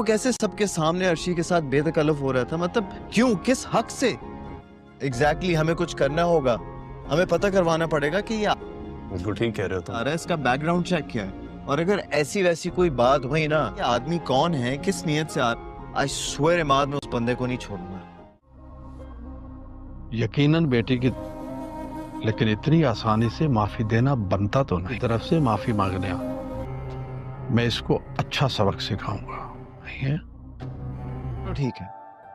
कैसे सबके सामने अर्शी के साथ बेतकल्लुफ हो रहा था? मतलब क्यों, किस हक से? एग्जैक्टली हमें कुछ करना होगा, हमें पता करवाना पड़ेगा कि ये बिल्कुल ठीक कह रहे हो तुम। अरे इसका बैकग्राउंड चेक क्या है, और अगर ऐसी वैसी कोई बात हुई ना, ये आदमी कौन है, किस नीयत से आई स्वेयर इमाद में उस बंदे को नहीं छोड़ूंगा। यकीनन बेटी की, लेकिन इतनी आसानी से माफी देना बनता तो नहीं। तरफ से माफी मांगने आ, मैं इसको अच्छा सबक सिखाऊंगा। तो ठीक है,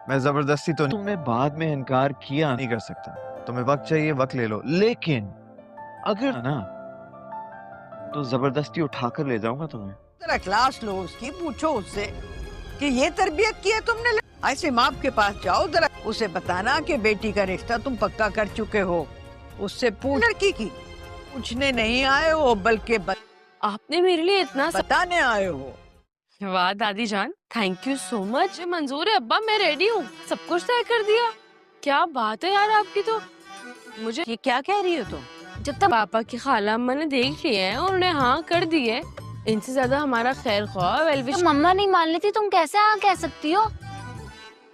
मैं जबरदस्ती तो तुमने बाद में इनकार किया नहीं कर सकता, तुम्हें वक्त चाहिए, वक्त ले लो, लेकिन अगर ना तो जबरदस्ती उठाकर ले जाऊंगा तुम्हें। तेरा क्लास लो उसकी, पूछो उससे कि ये तरबियत की है तुमने। ऐसे माँ के पास जाओ, जरा उसे बताना कि बेटी का रिश्ता तुम पक्का कर चुके हो। उससे पूछ, लड़की की पूछने नहीं आए हो बल्कि आपने मेरे लिए इतना बताने आए हो। वाह दादी जान, थैंक यू सो मच। मंजूर है अब्बा, मैं रेडी हूँ, सब कुछ तय कर दिया। क्या बात है यार आपकी तो। मुझे ये क्या कह रही हो तुम? जब तक पापा की खाला अम्मा ने देख लिया है और उन्हें हाँ कर दी है, इनसे ज्यादा हमारा खैर ख्वाह वेलविश। तो मम्मा नहीं मान लेती, तुम कैसे हाँ कह सकती हो?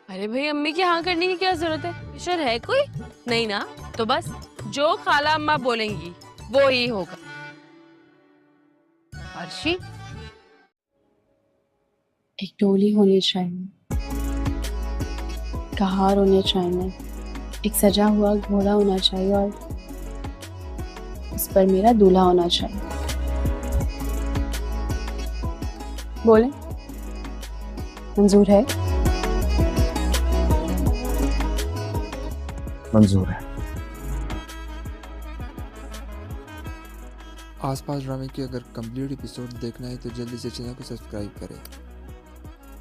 अरे भाई अम्मी की हाँ करने की क्या जरूरत है? प्रेशर है कोई? नहीं ना, तो बस जो खाला अम्मा बोलेंगी वो ही होगा। अर्शी, एक डोली होनी चाहिए, कहार होने चाहिए, एक सजा हुआ घोड़ा होना चाहिए और उस पर मेरा दूल्हा होना चाहिए। बोले, मंजूर है? मंजूर है। आसपास ड्रामे की अगर कंप्लीट एपिसोड देखना है तो जल्दी से चैनल को सब्सक्राइब करें।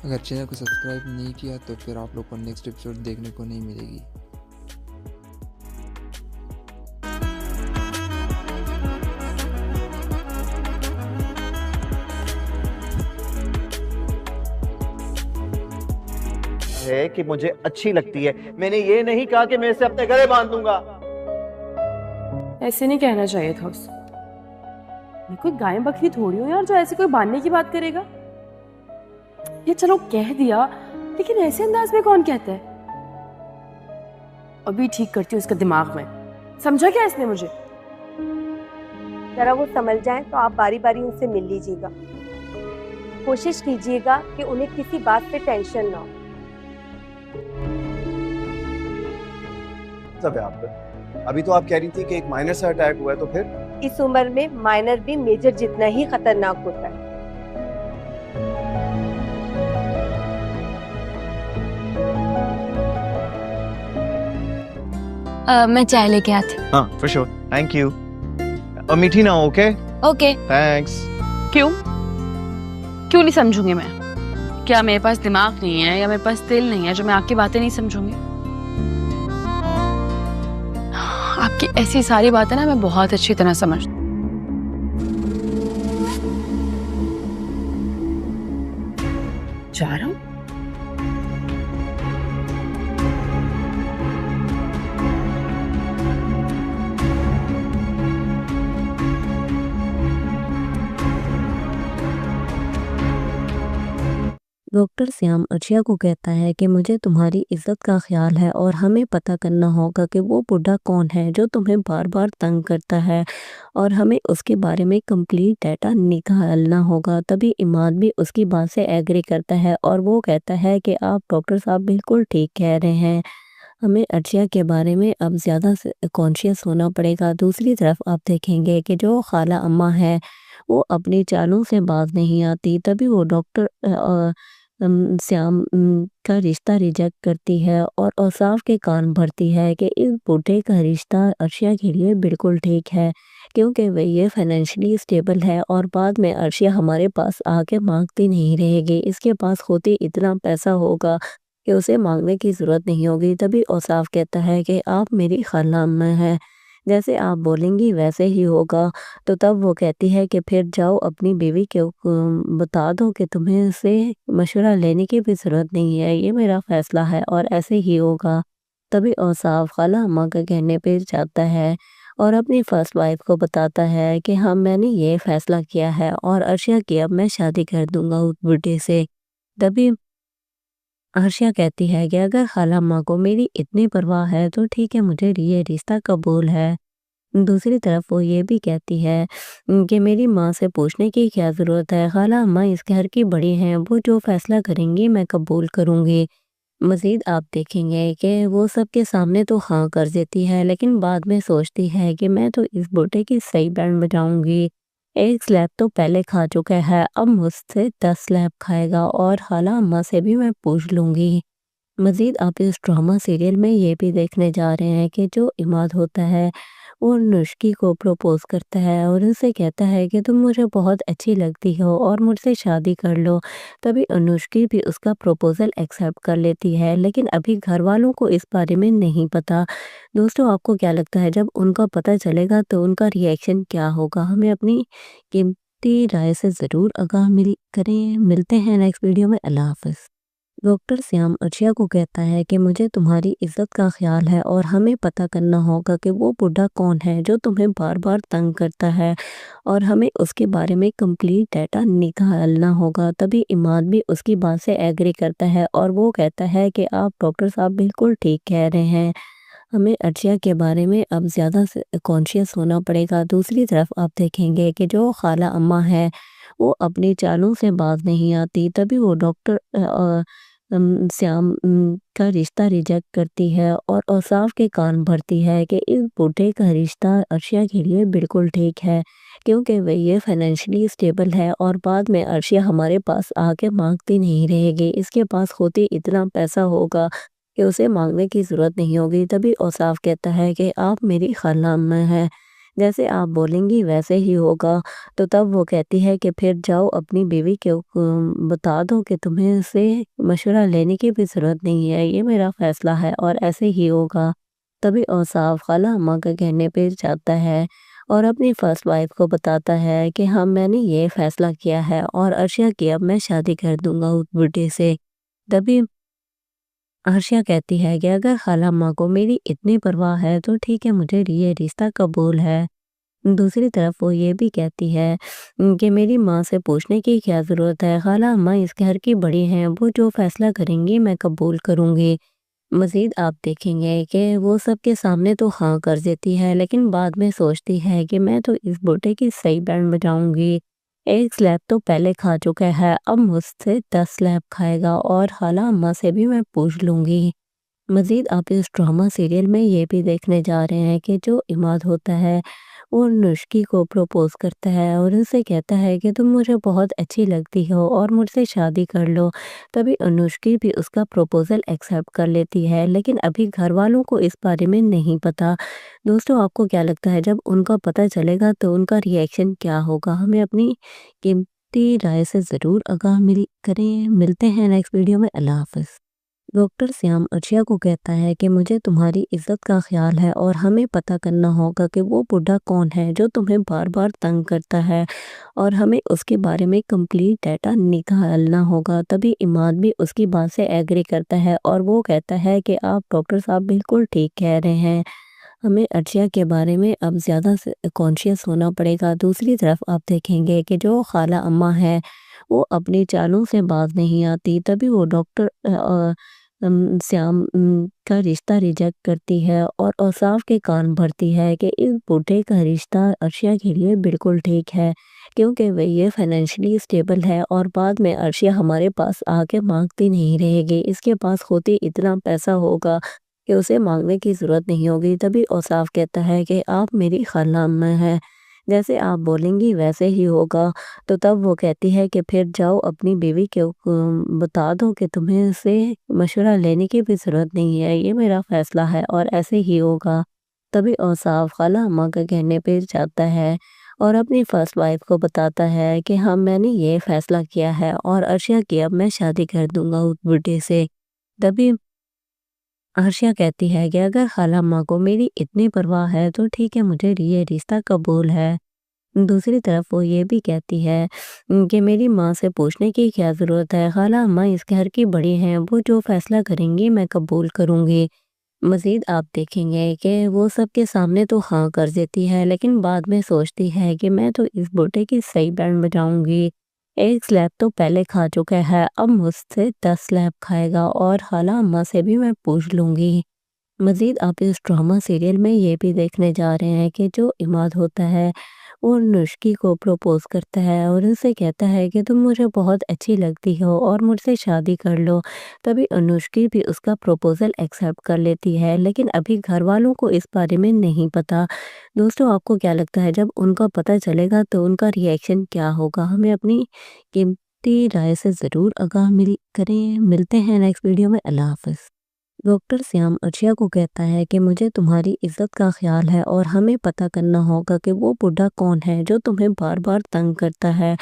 अगर चैनल को सब्सक्राइब नहीं किया तो फिर आप लोग को नेक्स्ट एपिसोड देखने को नहीं मिलेगी। है कि मुझे अच्छी लगती है, मैंने ये नहीं कहा कि मैं इसे अपने गले बांध दूंगा। ऐसे नहीं कहना चाहिए था उसे। मैं कोई गाय बकरी थोड़ी हूँ यार जो ऐसे कोई बांधने की बात करेगा। ये चलो कह दिया, लेकिन ऐसे अंदाज में कौन कहता है? अभी ठीक करती हूँ इसका दिमाग में। समझा क्या इसने मुझे? जरा वो समझ जाएं तो आप बारी बारी उनसे मिल लीजिएगा। कोशिश कीजिएगा कि उन्हें किसी बात से टेंशन ना हो। सब है आप पर। अभी तो आप कह रही थी कि एक माइनर सा अटैक हुआ है, तो फिर इस उम्र में माइनर भी मेजर जितना ही खतरनाक होता है। मैं चाय लेके आती। हाँ फॉर श्योर, थैंक यू। और मीठी ना हो, ओके? ओके। थैंक्स। क्यों क्यों नहीं समझूंगी मैं? क्या मेरे पास दिमाग नहीं है या मेरे पास दिल नहीं है जो मैं आपकी बातें नहीं समझूंगी? आपकी ऐसी सारी बातें ना मैं बहुत अच्छी तरह समझती हूँ। जा रहा हूँ। डॉक्टर श्याम अर्शिया को कहता है कि मुझे तुम्हारी इज्जत का ख्याल है और हमें पता करना होगा कि वो बुढ़ा कौन है जो तुम्हें बार बार तंग करता है, और हमें उसके बारे में कंप्लीट डाटा निकालना होगा। तभी इमाद भी उसकी बात से एग्री करता है और वो कहता है कि आप डॉक्टर साहब बिल्कुल ठीक कह रहे हैं, हमें अर्शिया के बारे में अब ज़्यादा कॉन्शियस होना पड़ेगा। दूसरी तरफ आप देखेंगे कि जो खाला अम्मा है वो अपनी चालों से बाज नहीं आती। तभी वो डॉक्टर श्याम का रिश्ता रिजेक्ट करती है और औसाफ के कान भरती है कि इस बूढ़े का रिश्ता अर्शिया के लिए बिल्कुल ठीक है, क्योंकि वह ये फाइनेंशियली स्टेबल है और बाद में अर्शिया हमारे पास आके मांगती नहीं रहेगी। इसके पास खुद ही इतना पैसा होगा कि उसे मांगने की ज़रूरत नहीं होगी। तभी औसाफ कहता है कि आप मेरी खाला अम्मा हैं, जैसे आप बोलेंगी वैसे ही होगा। तो तब वो कहती है कि फिर जाओ अपनी बीवी के बता दो कि तुम्हें उससे मशवरा लेने की भी ज़रूरत नहीं है, ये मेरा फ़ैसला है और ऐसे ही होगा। तभी औसाफ खाला अम्मा के कहने पे जाता है और अपनी फर्स्ट वाइफ को बताता है कि हाँ मैंने ये फ़ैसला किया है और अर्शिया की अब मैं शादी कर दूंगा उस बुढ़े से। तभी अर्शिया कहती है कि अगर खाला अम्मा को मेरी इतनी परवाह है तो ठीक है, मुझे ये रिश्ता कबूल है। दूसरी तरफ वो ये भी कहती है कि मेरी माँ से पूछने की क्या ज़रूरत है, खाला अम्मा इस घर की बड़ी हैं, वो जो फैसला करेंगी मैं कबूल करूँगी। मज़ीद आप देखेंगे कि वो सबके सामने तो हाँ कर देती है, लेकिन बाद में सोचती है कि मैं तो इस बूटे की सही बैंड बजाऊंगी। एक स्लैब तो पहले खा चुका है, अब मुझसे 10 स्लैब खाएगा और खाला अम्मा से भी मैं पूछ लूँगी। मज़ीद आप इस ड्रामा सीरियल में ये भी देखने जा रहे हैं कि जो इमाद होता है वो नुश्की को प्रपोज करता है और उनसे कहता है कि तुम मुझे बहुत अच्छी लगती हो और मुझसे शादी कर लो। तभी अनुष्की भी उसका प्रपोज़ल एक्सेप्ट कर लेती है, लेकिन अभी घर वालों को इस बारे में नहीं पता। दोस्तों आपको क्या लगता है जब उनका पता चलेगा तो उनका रिएक्शन क्या होगा? हमें अपनी कीमती राय से ज़रूर आगाह करें। मिलते हैं नेक्स्ट वीडियो में। अल्लाह हाफ़िज़। डॉक्टर श्याम अर्शिया को कहता है कि मुझे तुम्हारी इज्जत का ख्याल है और हमें पता करना होगा कि वो बुढ़ा कौन है जो तुम्हें बार बार तंग करता है, और हमें उसके बारे में कंप्लीट डाटा निकालना होगा। तभी इमाद भी उसकी बात से एग्री करता है और वो कहता है कि आप डॉक्टर साहब बिल्कुल ठीक कह रहे हैं, हमें अर्शिया के बारे में अब ज़्यादा कॉन्शियस होना पड़ेगा। दूसरी तरफ आप देखेंगे कि जो खाला अम्मा है वो अपनी चालों से बाज नहीं आती। तभी वो डॉक्टर श्याम का रिश्ता रिजेक्ट करती है और औसाफ के कान भरती है कि इस बूढ़े का रिश्ता अर्शिया के लिए बिल्कुल ठीक है, क्योंकि वह ये फाइनेंशियली स्टेबल है और बाद में अर्शिया हमारे पास आके मांगती नहीं रहेगी। इसके पास खुद ही इतना पैसा होगा कि उसे मांगने की ज़रूरत नहीं होगी। तभी औसाफ कहता है कि आप मेरी खाला अम्मा हैं, जैसे आप बोलेंगी वैसे ही होगा। तो तब वो कहती है कि फिर जाओ अपनी बीवी के बता दो कि तुम्हें उससे मशवरा लेने की भी ज़रूरत नहीं है, ये मेरा फ़ैसला है और ऐसे ही होगा। तभी औसाफ खाला अम्मा के कहने पे जाता है और अपनी फर्स्ट वाइफ को बताता है कि हाँ मैंने ये फ़ैसला किया है और अर्शिया की अब मैं शादी कर दूंगा उस बुढ़े से। तभी अर्शिया कहती है कि अगर खाला अम्मा को मेरी इतनी परवाह है तो ठीक है, मुझे ये रिश्ता कबूल है। दूसरी तरफ वो ये भी कहती है कि मेरी माँ से पूछने की क्या ज़रूरत है, खाला अम्मा इस घर की बड़ी हैं, वो जो फैसला करेंगी मैं कबूल करूँगी। मज़ीद आप देखेंगे कि वो सबके सामने तो हाँ कर देती है, लेकिन बाद में सोचती है कि मैं तो इस बूटे की सही बैंड बजाऊंगी। एक स्लैब तो पहले खा चुका है, अब मुझसे 10 स्लैब खाएगा और खाला अम्मा से भी मैं पूछ लूँगी। मज़ीद आप इस ड्रामा सीरियल में ये भी देखने जा रहे हैं कि जो इमाद होता है वो नुश्की को प्रपोज करता है और उनसे कहता है कि तुम मुझे बहुत अच्छी लगती हो और मुझसे शादी कर लो। तभी अनुष्की भी उसका प्रपोज़ल एक्सेप्ट कर लेती है, लेकिन अभी घर वालों को इस बारे में नहीं पता। दोस्तों आपको क्या लगता है जब उनका पता चलेगा तो उनका रिएक्शन क्या होगा? हमें अपनी कीमती राय से ज़रूर आगाह करें। मिलते हैं नेक्स्ट वीडियो में। अल्लाह हाफ़िज़। डॉक्टर श्याम अर्शिया को कहता है कि मुझे तुम्हारी इज्जत का ख्याल है और हमें पता करना होगा कि वो बुढ़ा कौन है जो तुम्हें बार बार तंग करता है, और हमें उसके बारे में कंप्लीट डाटा निकालना होगा। तभी इमाद भी उसकी बात से एग्री करता है और वो कहता है कि आप डॉक्टर साहब बिल्कुल ठीक कह रहे हैं, हमें अर्शिया के बारे में अब ज़्यादा कॉन्शियस होना पड़ेगा। दूसरी तरफ आप देखेंगे कि जो खाला अम्मा है वो अपनी चालों से बाज नहीं आती। तभी वो डॉक्टर श्याम का रिश्ता रिजेक्ट करती है और औसाफ के कान भरती है कि इस बूढ़े का रिश्ता अर्शिया के लिए बिल्कुल ठीक है, क्योंकि वह ये फाइनेंशियली स्टेबल है और बाद में अर्शिया हमारे पास आके मांगती नहीं रहेगी। इसके पास खुद ही इतना पैसा होगा कि उसे मांगने की ज़रूरत नहीं होगी। तभी औसाफ कहता है कि आप मेरी खाला अम्मा हैं, जैसे आप बोलेंगी वैसे ही होगा। तो तब वो कहती है कि फिर जाओ अपनी बीवी के बता दो कि तुम्हें उससे मशवरा लेने की भी ज़रूरत नहीं है, ये मेरा फ़ैसला है और ऐसे ही होगा। तभी औसाफ खाला अम्मा के कहने पे जाता है और अपनी फर्स्ट वाइफ को बताता है कि हाँ मैंने ये फ़ैसला किया है और अर्शिया की अब मैं शादी कर दूंगा उस बुढ़े से। तभी अर्शिया कहती है कि अगर खाला अम्मा को मेरी इतनी परवाह है तो ठीक है, मुझे ये रिश्ता कबूल है। दूसरी तरफ वो ये भी कहती है कि मेरी माँ से पूछने की क्या ज़रूरत है, खाला अम्मा इस घर की बड़ी हैं, वो जो फैसला करेंगी मैं कबूल करूँगी। मज़ीद आप देखेंगे कि वो सबके सामने तो हाँ कर देती है, लेकिन बाद में सोचती है कि मैं तो इस बूटे की सही बैंड बजाऊंगी। एक स्लैब तो पहले खा चुका है, अब मुझसे 10 स्लैब खाएगा और खाला अम्मा से भी मैं पूछ लूँगी। मज़ीद आप इस ड्रामा सीरियल में ये भी देखने जा रहे हैं कि जो इमाद होता है वो नुश्की को प्रपोज़ करता है और उनसे कहता है कि तुम मुझे बहुत अच्छी लगती हो और मुझसे शादी कर लो। तभी अनुष्की भी उसका प्रपोज़ल एक्सेप्ट कर लेती है, लेकिन अभी घर वालों को इस बारे में नहीं पता। दोस्तों आपको क्या लगता है जब उनका पता चलेगा तो उनका रिएक्शन क्या होगा? हमें अपनी कीमती राय से ज़रूर आगाह करें। मिलते हैं नेक्स्ट वीडियो में। अल्लाह हाफ़िज़। डॉक्टर श्याम अर्शिया को कहता है कि मुझे तुम्हारी इज्जत का ख्याल है और हमें पता करना होगा कि वो बुढ़ा कौन है जो तुम्हें बार बार तंग करता है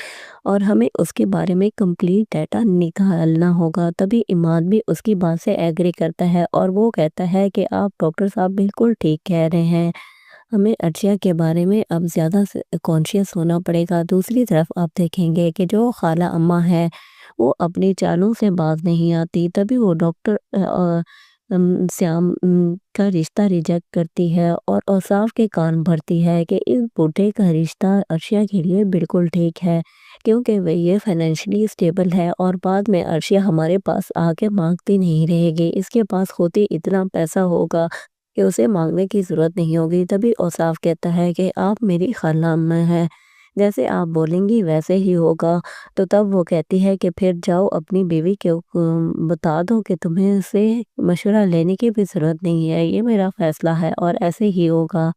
और हमें उसके बारे में कंप्लीट डाटा निकालना होगा। तभी इमाद भी उसकी बात से एग्री करता है और वो कहता है कि आप डॉक्टर साहब बिल्कुल ठीक कह रहे हैं, हमें अर्शिया के बारे में अब ज़्यादा कॉन्शियस होना पड़ेगा। दूसरी तरफ आप देखेंगे कि जो खाला अम्मा है वो अपनी चालों से बाज नहीं आती। तभी वो डॉक्टर श्याम का रिश्ता रिजेक्ट करती है और औसाफ के कान भरती है कि इस बूढ़े का रिश्ता अर्शिया के लिए बिल्कुल ठीक है, क्योंकि वह ये फाइनेंशियली स्टेबल है और बाद में अर्शिया हमारे पास आके मांगती नहीं रहेगी। इसके पास खुद ही इतना पैसा होगा कि उसे मांगने की ज़रूरत नहीं होगी। तभी औसाफ कहता है कि आप मेरी खाला अम्मा हैं, जैसे आप बोलेंगी वैसे ही होगा। तो तब वो कहती है कि फिर जाओ अपनी बीवी को बता दो कि तुम्हें उससे मशवरा लेने की भी ज़रूरत नहीं है, ये मेरा फ़ैसला है और ऐसे ही होगा।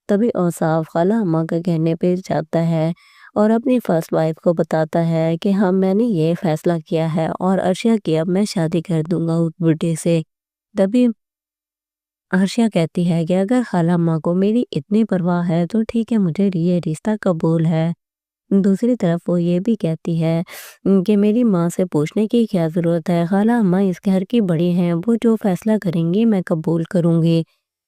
तभी औसाफ खाला अम्मा के कहने पे जाता है और अपनी फर्स्ट वाइफ को बताता है कि हाँ मैंने ये फ़ैसला किया है और अर्शिया की अब मैं शादी कर दूंगा उस बुढ़े से। तभी अर्शिया कहती है कि अगर खाला अम्मा को मेरी इतनी परवाह है तो ठीक है, मुझे ये रिश्ता कबूल है। दूसरी तरफ वो ये भी कहती है कि मेरी माँ से पूछने की क्या ज़रूरत है, खाला अम्मा इस घर की बड़ी हैं, वो जो फैसला करेंगी मैं कबूल करूँगी।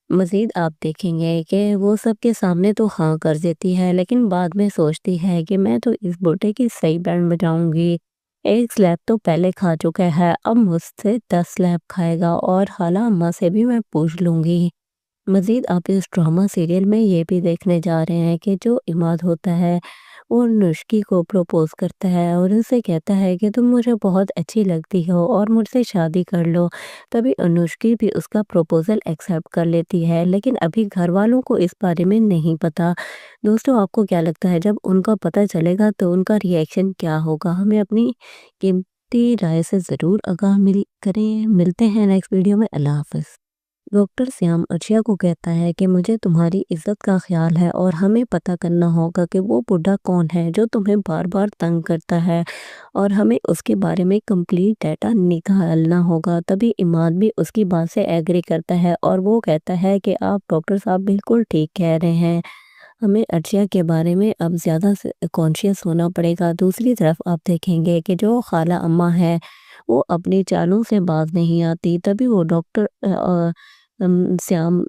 मज़ीद आप देखेंगे कि वो सबके सामने तो हाँ कर देती है, लेकिन बाद में सोचती है कि मैं तो इस बूढ़े की सही बैंड बजाऊंगी। एक स्लैब तो पहले खा चुका है, अब मुझसे 10 स्लैब खाएगा और खाला अम्मा से भी मैं पूछ लूँगी। मज़ीद आप इस ड्रामा सीरियल में ये भी देखने जा रहे हैं कि जो इमाद होता है वो नुश्की को प्रपोज़ करता है और उनसे कहता है कि तुम मुझे बहुत अच्छी लगती हो और मुझसे शादी कर लो। तभी अनुष्की भी उसका प्रपोज़ल एक्सेप्ट कर लेती है, लेकिन अभी घर वालों को इस बारे में नहीं पता। दोस्तों आपको क्या लगता है जब उनका पता चलेगा तो उनका रिएक्शन क्या होगा? हमें अपनी कीमती राय से ज़रूर आगाह करें। मिलते हैं नेक्स्ट वीडियो में। अल्लाह हाफ़िज़। डॉक्टर श्याम अर्शिया को कहता है कि मुझे तुम्हारी इज्जत का ख्याल है और हमें पता करना होगा कि वो बुढ़ा कौन है जो तुम्हें बार बार तंग करता है और हमें उसके बारे में कंप्लीट डाटा निकालना होगा। तभी इमाद भी उसकी बात से एग्री करता है और वो कहता है कि आप डॉक्टर साहब बिल्कुल ठीक कह रहे हैं, हमें अर्शिया के बारे में अब ज़्यादा कॉन्शियस होना पड़ेगा। दूसरी तरफ आप देखेंगे कि जो खाला अम्मा है वो अपनी चालों से बाज नहीं आती। तभी वो डॉक्टर श्याम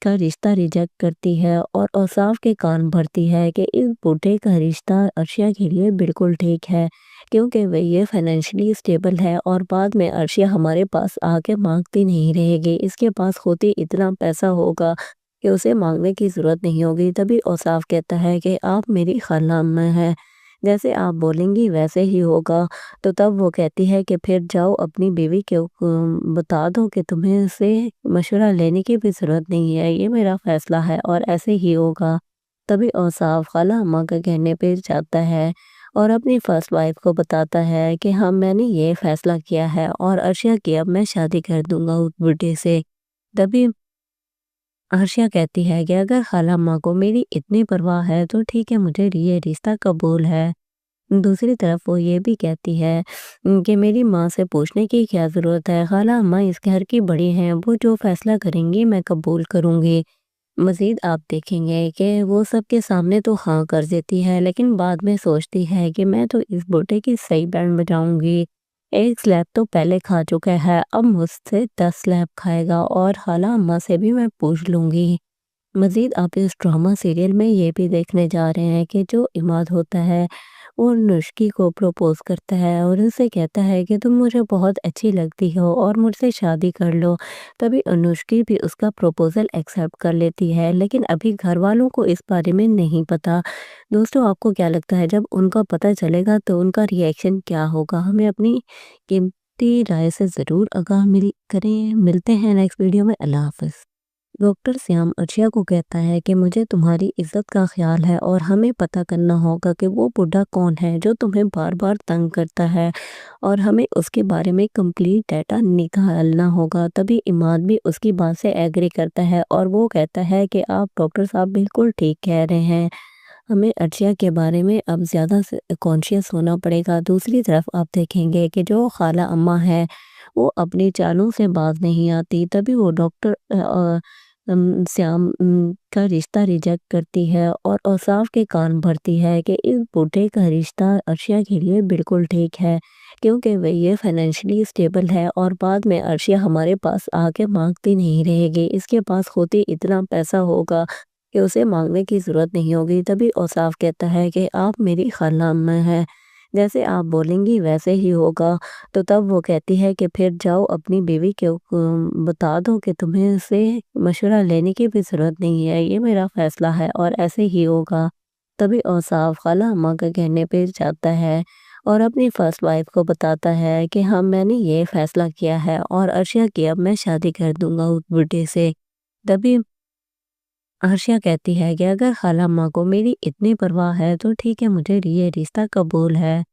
का रिश्ता रिजेक्ट करती है और औसाफ के कान भरती है कि इस बूढ़े का रिश्ता अर्शिया के लिए बिल्कुल ठीक है, क्योंकि वह ये फाइनेंशियली स्टेबल है और बाद में अर्शिया हमारे पास आके मांगती नहीं रहेगी। इसके पास खुद ही इतना पैसा होगा कि उसे मांगने की ज़रूरत नहीं होगी। तभी औसाफ कहता है कि आप मेरी खाला अम्मा हैं, जैसे आप बोलेंगी वैसे ही होगा। तो तब वो कहती है कि फिर जाओ अपनी बीवी को बता दो कि तुम्हें उससे मशवरा लेने की भी ज़रूरत नहीं है, ये मेरा फ़ैसला है और ऐसे ही होगा। तभी औसाफ खाला अम्मा के कहने पे जाता है और अपनी फर्स्ट वाइफ को बताता है कि हाँ मैंने ये फ़ैसला किया है और अर्शिया की अब मैं शादी कर दूंगा उस बुढ़े से। तभी अर्शिया कहती है कि अगर खाला अम्मा को मेरी इतनी परवाह है तो ठीक है, मुझे ये रिश्ता कबूल है। दूसरी तरफ वो ये भी कहती है कि मेरी माँ से पूछने की क्या ज़रूरत है, खाला अम्मा इस घर की बड़ी हैं, वो जो फैसला करेंगी मैं कबूल करूँगी। मज़ीद आप देखेंगे कि वो सबके सामने तो हाँ कर देती है, लेकिन बाद में सोचती है कि मैं तो इस बूढ़े की सही बैंड बजाऊंगी। एक स्लैब तो पहले खा चुका है, अब मुझसे 10 स्लैब खाएगा और खाला अम्मा से भी मैं पूछ लूँगी। मज़ीद आप इस ड्रामा सीरियल में ये भी देखने जा रहे हैं कि जो इमाद होता है वो अनुष्की को प्रपोज करता है और उनसे कहता है कि तुम मुझे बहुत अच्छी लगती हो और मुझसे शादी कर लो। तभी अनुष्की भी उसका प्रपोजल एक्सेप्ट कर लेती है, लेकिन अभी घर वालों को इस बारे में नहीं पता। दोस्तों, आपको क्या लगता है जब उनका पता चलेगा तो उनका रिएक्शन क्या होगा? हमें अपनी कीमती राय से ज़रूर आगाह करें। मिलते हैं नेक्स्ट वीडियो में। अल्लाह हाफ़िज़। डॉक्टर श्याम अर्शिया को कहता है कि मुझे तुम्हारी इज्जत का ख्याल है और हमें पता करना होगा कि वो बुढ़ा कौन है जो तुम्हें बार बार तंग करता है, और हमें उसके बारे में कंप्लीट डाटा निकालना होगा। तभी इमाद भी उसकी बात से एग्री करता है और वो कहता है कि आप डॉक्टर साहब बिल्कुल ठीक कह रहे हैं, हमें अर्शिया के बारे में अब ज़्यादा कॉन्शियस होना पड़ेगा। दूसरी तरफ आप देखेंगे कि जो खाला अम्मा है वो अपनी चालों से बाज नहीं आती। तभी वो डॉक्टर श्याम का रिश्ता रिजेक्ट करती है और औसाफ के कान भरती है कि इस बूढ़े का रिश्ता अर्शिया के लिए बिल्कुल ठीक है, क्योंकि वह ये फाइनेंशियली स्टेबल है और बाद में अर्शिया हमारे पास आके मांगती नहीं रहेगी। इसके पास खुद ही इतना पैसा होगा कि उसे मांगने की ज़रूरत नहीं होगी। तभी औसाफ कहता है कि आप मेरी खाला अम्मा हैं, जैसे आप बोलेंगी वैसे ही होगा। तो तब वो कहती है कि फिर जाओ अपनी बीवी के बता दो कि तुम्हें इससे मशवरा लेने की भी ज़रूरत नहीं है, ये मेरा फ़ैसला है और ऐसे ही होगा। तभी औसाफ खाला अम्मा के कहने पे जाता है और अपनी फर्स्ट वाइफ को बताता है कि हाँ, मैंने ये फ़ैसला किया है और अर्शिया की अब मैं शादी कर दूंगा उस बुढ़े से। तभी अर्शिया कहती है कि अगर खाला अम्मा को मेरी इतनी परवाह है तो ठीक है, मुझे ये रिश्ता कबूल है।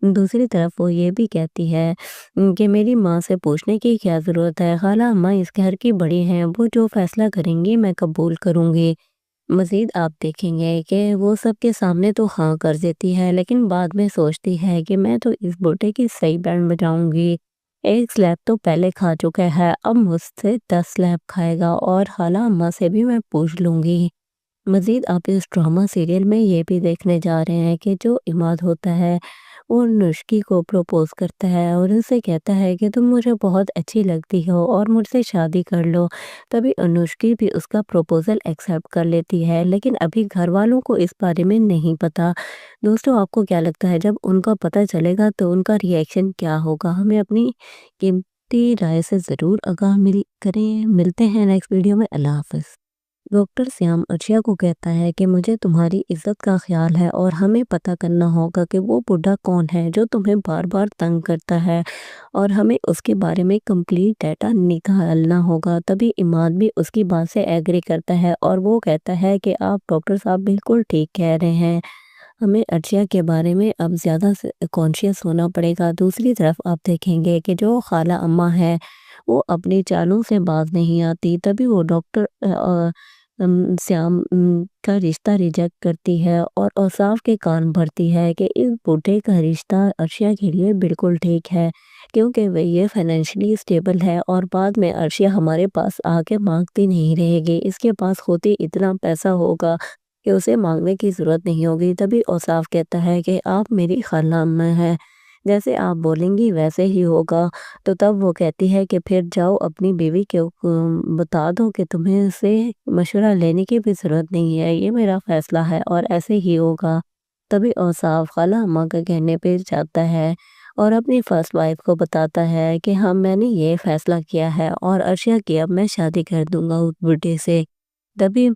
दूसरी तरफ वो ये भी कहती है कि मेरी माँ से पूछने की क्या ज़रूरत है, खाला अम्मा इस घर की बड़ी हैं, वो जो फैसला करेंगी मैं कबूल करूँगी। मज़ीद आप देखेंगे कि वो सबके सामने तो हाँ कर देती है, लेकिन बाद में सोचती है कि मैं तो इस बूढ़े की सही बैंड बजाऊंगी। एक स्लैब तो पहले खा चुका है, अब मुझसे 10 स्लैब खाएगा और खाला अम्मा से भी मैं पूछ लूँगी। मज़ीद आप इस ड्रामा सीरियल में ये भी देखने जा रहे हैं कि जो इमाद होता है वो अनुष्की को प्रपोज करता है और उनसे कहता है कि तुम मुझे बहुत अच्छी लगती हो और मुझसे शादी कर लो। तभी अनुष्की भी उसका प्रपोजल एक्सेप्ट कर लेती है, लेकिन अभी घर वालों को इस बारे में नहीं पता। दोस्तों, आपको क्या लगता है जब उनका पता चलेगा तो उनका रिएक्शन क्या होगा? हमें अपनी कीमती राय से ज़रूर आगाह करें। मिलते हैं नेक्स्ट वीडियो में। अल्लाह हाफ़िज़। डॉक्टर श्याम अर्शिया को कहता है कि मुझे तुम्हारी इज्जत का ख्याल है और हमें पता करना होगा कि वो बुढ़ा कौन है जो तुम्हें बार बार तंग करता है, और हमें उसके बारे में कंप्लीट डाटा निकालना होगा। तभी इमाद भी उसकी बात से एग्री करता है और वो कहता है कि आप डॉक्टर साहब बिल्कुल ठीक कह रहे हैं, हमें अर्शिया के बारे में अब ज़्यादा कॉन्शियस होना पड़ेगा। दूसरी तरफ आप देखेंगे कि जो खाला अम्मा है वो अपनी चालों से बाज नहीं आती। तभी वो डॉक्टर श्याम का रिश्ता रिजेक्ट करती है और औसाफ के कान भरती है कि इस बूढ़े का रिश्ता अर्शिया के लिए बिल्कुल ठीक है, क्योंकि वह ये फाइनेंशियली स्टेबल है और बाद में अर्शिया हमारे पास आके मांगती नहीं रहेगी। इसके पास खुद ही इतना पैसा होगा कि उसे मांगने की ज़रूरत नहीं होगी। तभी औसाफ कहता है कि आप मेरी खाला अम्मा हैं, जैसे आप बोलेंगी वैसे ही होगा। तो तब वो कहती है कि फिर जाओ अपनी बीवी के बता दो कि तुम्हें इससे मशवरा लेने की भी ज़रूरत नहीं है, ये मेरा फ़ैसला है और ऐसे ही होगा। तभी औसाफ खाला अम्मा के कहने पे जाता है और अपनी फर्स्ट वाइफ को बताता है कि हाँ, मैंने ये फ़ैसला किया है और अर्शिया की अब मैं शादी कर दूंगा उस बुढ़े से। तभी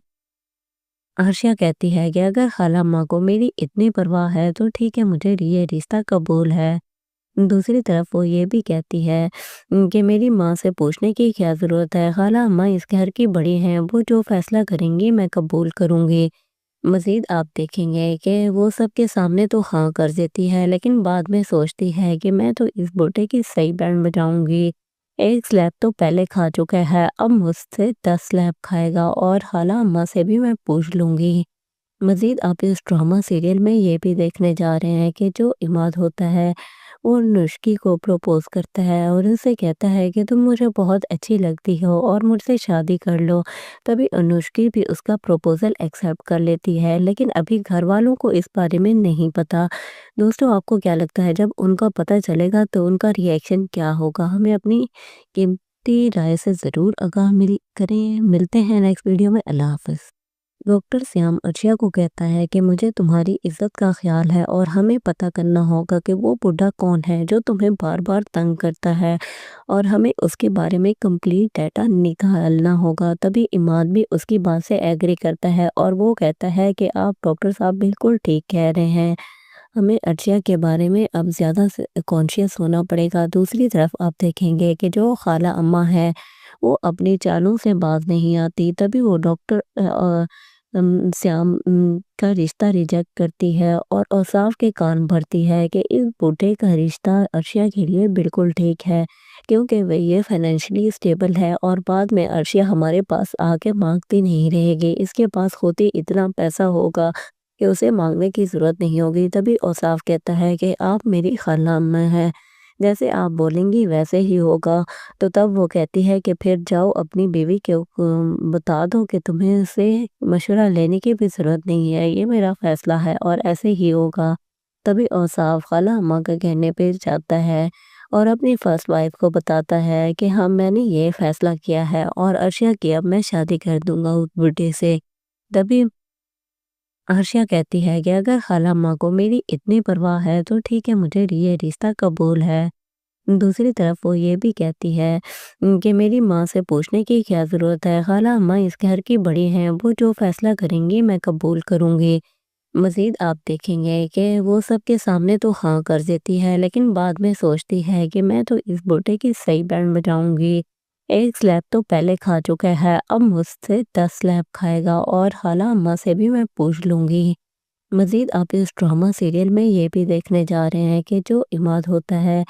अर्शिया कहती है कि अगर खाला अम्मा को मेरी इतनी परवाह है तो ठीक है, मुझे ये रिश्ता कबूल है। दूसरी तरफ वो ये भी कहती है कि मेरी माँ से पूछने की क्या ज़रूरत है, खाला अम्मा इस घर की बड़ी हैं, वो जो फैसला करेंगी मैं कबूल करूँगी। मज़ीद आप देखेंगे कि वो सबके सामने तो हाँ कर देती है, लेकिन बाद में सोचती है कि मैं तो इस बूढ़े की सही बैंड बजाऊंगी। एक स्लैब तो पहले खा चुका है, अब मुझसे 10 स्लैब खाएगा और खाला अम्मा से भी मैं पूछ लूँगी। मज़ीद आप इस ड्रामा सीरियल में ये भी देखने जा रहे हैं कि जो इमाद होता है वो अनुष्की को प्रपोज करता है और उनसे कहता है कि तुम मुझे बहुत अच्छी लगती हो और मुझसे शादी कर लो। तभी अनुष्की भी उसका प्रपोजल एक्सेप्ट कर लेती है, लेकिन अभी घर वालों को इस बारे में नहीं पता। दोस्तों, आपको क्या लगता है जब उनका पता चलेगा तो उनका रिएक्शन क्या होगा? हमें अपनी कीमती राय से ज़रूर आगाह करें। मिलते हैं नेक्स्ट वीडियो में। अल्लाह हाफ़िज़। डॉक्टर श्याम अर्शिया को कहता है कि मुझे तुम्हारी इज्जत का ख्याल है और हमें पता करना होगा कि वो बुढ़ा कौन है जो तुम्हें बार बार तंग करता है और हमें उसके बारे में कंप्लीट डाटा निकालना होगा। तभी इमाद भी उसकी बात से एग्री करता है और वो कहता है कि आप डॉक्टर साहब बिल्कुल ठीक कह रहे हैं, हमें अर्शिया के बारे में अब ज़्यादा कॉन्शियस होना पड़ेगा। दूसरी तरफ आप देखेंगे कि जो खाला अम्मा है वो अपनी चालों से बाज नहीं आती। तभी वो डॉक्टर श्याम का रिश्ता रिजेक्ट करती है और औसाफ के कान भरती है कि इस बूढ़े का रिश्ता अर्शिया के लिए बिल्कुल ठीक है, क्योंकि वह ये फाइनेंशियली स्टेबल है और बाद में अर्शिया हमारे पास आके मांगती नहीं रहेगी। इसके पास खुद ही इतना पैसा होगा कि उसे मांगने की ज़रूरत नहीं होगी। तभी औसाफ कहता है कि आप मेरी खाला अम्मा हैं, जैसे आप बोलेंगी वैसे ही होगा। तो तब वो कहती है कि फिर जाओ अपनी बीवी के बता दो कि तुम्हें इससे मशवरा लेने की भी ज़रूरत नहीं है, ये मेरा फ़ैसला है और ऐसे ही होगा। तभी औसाफ खाला अम्मा के कहने पे जाता है और अपनी फर्स्ट वाइफ को बताता है कि हाँ, मैंने ये फ़ैसला किया है और अर्शिया की अब मैं शादी कर दूंगा उस बुढ़े से। तभी अर्शिया कहती है कि अगर खाला अम्मा को मेरी इतनी परवाह है तो ठीक है, मुझे ये रिश्ता कबूल है। दूसरी तरफ वो ये भी कहती है कि मेरी माँ से पूछने की क्या ज़रूरत है, खाला अम्मा इस घर की बड़ी हैं, वो जो फैसला करेंगी मैं कबूल करूँगी। मज़ीद आप देखेंगे कि वो सबके सामने तो हाँ कर देती है, लेकिन बाद में सोचती है कि मैं तो इस बूढ़े की सही बैंड बजाऊंगी। एक स्लैब तो पहले खा चुका है, अब मुझसे 10 स्लैब खाएगा और खाला अम्मा से भी मैं पूछ लूँगी। मज़ीद आप इस ड्रामा सीरियल में ये भी देखने जा रहे हैं कि जो इमाद होता है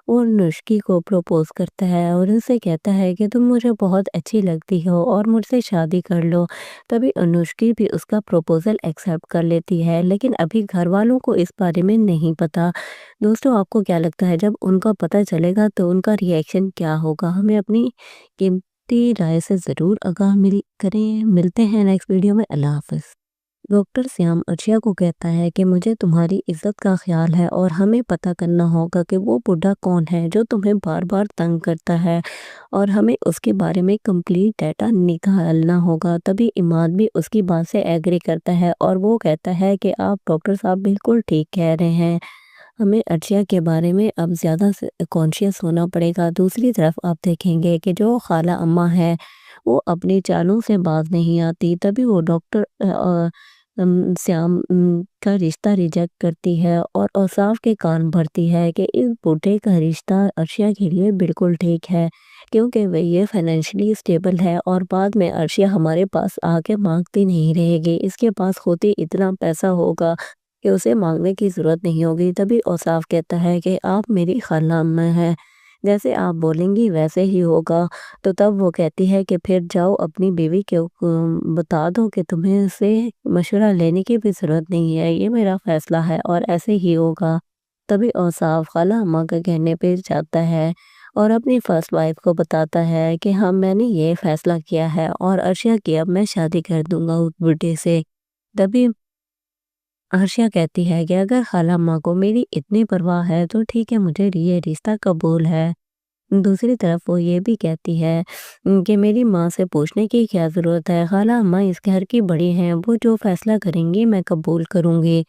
वो नुश्की को प्रपोज करता है और उनसे कहता है कि तुम मुझे बहुत अच्छी लगती हो और मुझसे शादी कर लो। तभी अनुष्की भी उसका प्रपोजल एक्सेप्ट कर लेती है, लेकिन अभी घर वालों को इस बारे में नहीं पता। दोस्तों, आपको क्या लगता है जब उनका पता चलेगा तो उनका रिएक्शन क्या होगा? हमें अपनी कीमती राय से ज़रूर आगाह करें। मिलते हैं नेक्स्ट वीडियो में। अल्लाह हाफ़िज़। डॉक्टर श्याम अर्शिया को कहता है कि मुझे तुम्हारी इज्जत का ख्याल है और हमें पता करना होगा कि वो बुढ़ा कौन है जो तुम्हें बार बार तंग करता है और हमें उसके बारे में कंप्लीट डाटा निकालना होगा। तभी इमाद भी उसकी बात से एग्री करता है और वो कहता है कि आप डॉक्टर साहब बिल्कुल ठीक कह रहे हैं, हमें अर्शिया के बारे में अब ज़्यादा कॉन्शियस होना पड़ेगा। दूसरी तरफ आप देखेंगे कि जो खाला अम्मा है वो अपनी चालों से बाज नहीं आती। तभी वो डॉक्टर श्याम का रिश्ता रिजेक्ट करती है और औसाफ के कान भरती है कि इस बूढ़े का रिश्ता अर्शिया के लिए बिल्कुल ठीक है, क्योंकि वह ये फाइनेंशियली स्टेबल है और बाद में अर्शिया हमारे पास आके मांगती नहीं रहेगी। इसके पास खुद ही इतना पैसा होगा कि उसे मांगने की ज़रूरत नहीं होगी। तभी औसाफ कहता है कि आप मेरी खाला अम्मा हैं, जैसे आप बोलेंगी वैसे ही होगा। तो तब वो कहती है कि फिर जाओ अपनी बीवी के बता दो कि तुम्हें इससे मशवरा लेने की भी ज़रूरत नहीं है, ये मेरा फ़ैसला है और ऐसे ही होगा। तभी औसाफ खाला अम्मा के कहने पे जाता है और अपनी फर्स्ट वाइफ को बताता है कि हाँ, मैंने ये फ़ैसला किया है और अर्शिया की अब मैं शादी कर दूंगा उस बुढ़े से। तभी अर्शिया कहती है कि अगर खाला अम्मा को मेरी इतनी परवाह है तो ठीक है, मुझे ये रिश्ता कबूल है। दूसरी तरफ वो ये भी कहती है कि मेरी माँ से पूछने की क्या ज़रूरत है, खाला अम्मा इस घर की बड़ी हैं, वो जो फैसला करेंगी मैं कबूल करूँगी।